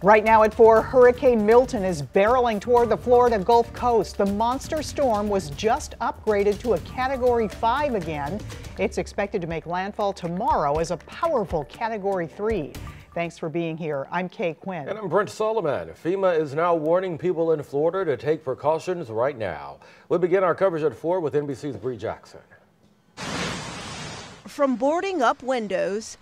Right now at 4, Hurricane Milton is barreling toward the Florida Gulf Coast. The monster storm was just upgraded to a Category 5 again. It's expected to make landfall tomorrow as a powerful Category 3. Thanks for being here. I'm Kay Quinn. And I'm Brent Solomon. FEMA is now warning people in Florida to take precautions right now. We begin our coverage at 4 with NBC's Bree Jackson. From boarding up windows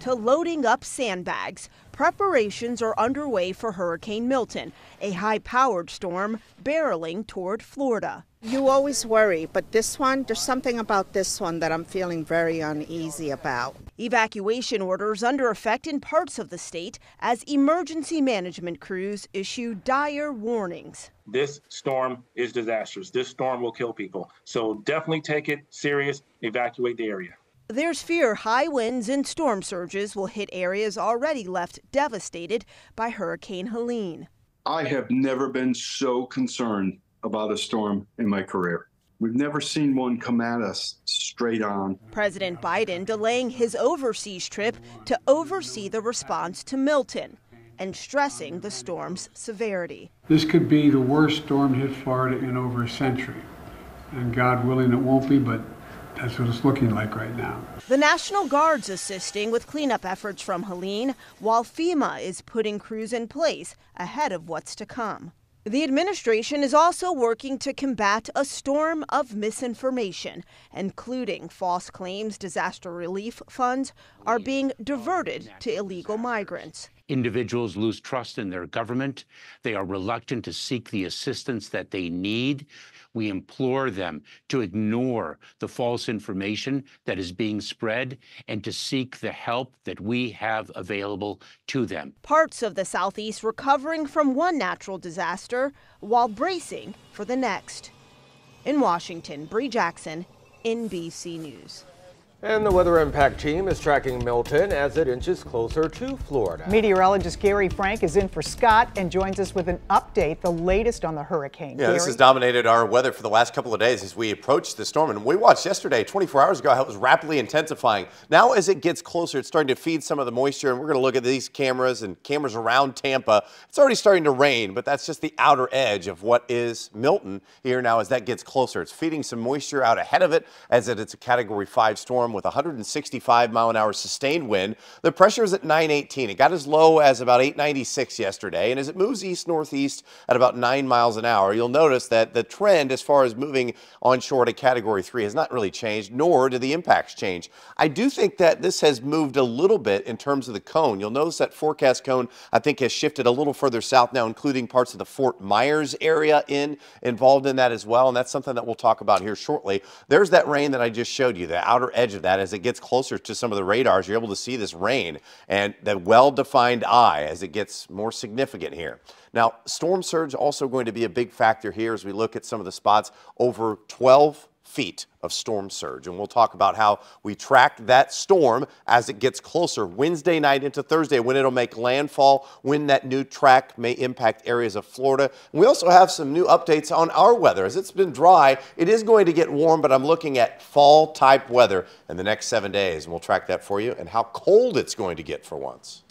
to loading up sandbags, preparations are underway for Hurricane Milton, a high-powered storm barreling toward Florida. You always worry, but this one, there's something about this one that I'm feeling very uneasy about. Evacuation orders under effect in parts of the state as emergency management crews issue dire warnings. This storm is disastrous. This storm will kill people. So definitely take it serious, evacuate the area. There's fear high winds and storm surges will hit areas already left devastated by Hurricane Helene. I have never been so concerned about a storm in my career. We've never seen one come at us straight on. President Biden delaying his overseas trip to oversee the response to Milton and stressing the storm's severity. This could be the worst storm hit Florida in over a century. And God willing it won't be, but that's what it's looking like right now. The National Guard's assisting with cleanup efforts from Helene, while FEMA is putting crews in place ahead of what's to come. The administration is also working to combat a storm of misinformation, including false claims disaster relief funds are being diverted to illegal migrants. Individuals lose trust in their government. They are reluctant to seek the assistance that they need. We implore them to ignore the false information that is being spread and to seek the help that we have available to them. Parts of the Southeast recovering from one natural disaster while bracing for the next. In Washington, Bree Jackson, NBC News. And the Weather Impact team is tracking Milton as it inches closer to Florida. Meteorologist Gary Frank is in for Scott and joins us with an update, the latest on the hurricane. Yeah, this has dominated our weather for the last couple of days as we approach the storm. And we watched yesterday, 24 hours ago, how it was rapidly intensifying. Now, as it gets closer, it's starting to feed some of the moisture. And we're going to look at these cameras and cameras around Tampa. It's already starting to rain, but that's just the outer edge of what is Milton here now as that gets closer. It's feeding some moisture out ahead of it as it's a Category 5 storm with 165-mile-an-hour sustained wind. The pressure is at 918. It got as low as about 896 yesterday, and as it moves east-northeast at about 9 miles an hour, you'll notice that the trend as far as moving onshore to Category 3 has not really changed, nor do the impacts change. I do think that this has moved a little bit in terms of the cone. You'll notice that forecast cone, I think, has shifted a little further south now, including parts of the Fort Myers area involved in that as well, and that's something that we'll talk about here shortly. There's that rain that I just showed you, the outer edge of that. As it gets closer to some of the radars, you're able to see this rain and the well-defined eye as it gets more significant here. Now, storm surge also going to be a big factor here as we look at some of the spots over 12 feet of storm surge. And we'll talk about how we track that storm as it gets closer Wednesday night into Thursday when it'll make landfall, when that new track may impact areas of Florida. And we also have some new updates on our weather. As it's been dry, it is going to get warm, but I'm looking at fall type weather in the next 7 days. And we'll track that for you and how cold it's going to get for once.